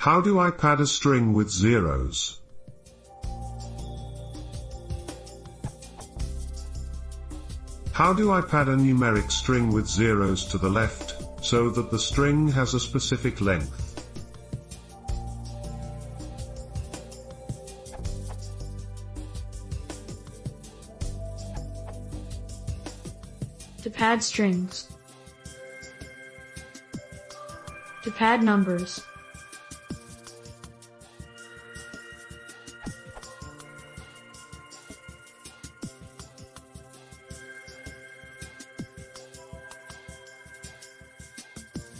How do I pad a string with zeros? How do I pad a numeric string with zeros to the left, so that the string has a specific length? To pad strings. To pad numbers.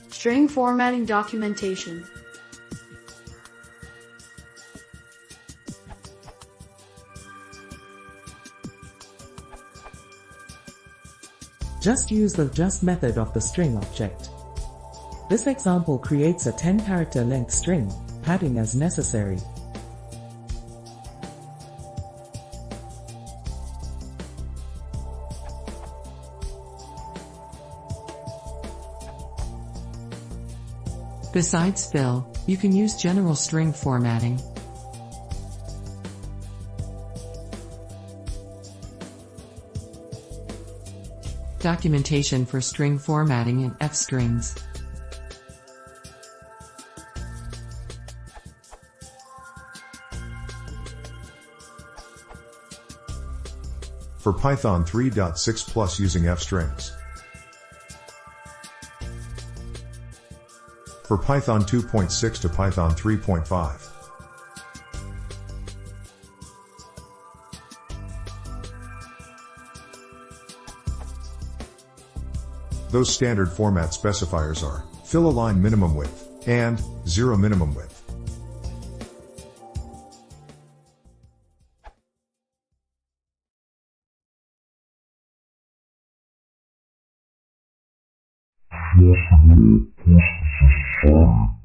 String formatting documentation. Just use the just method of the string object. This example creates a 10-character length string, padding as necessary. Besides fill, you can use general string formatting. Documentation for string formatting in F-strings. For Python 3.6 Plus using F-strings. For Python 2.6 to Python 3.5. Those standard format specifiers are fill align minimum width and zero minimum width. Possible post-processing.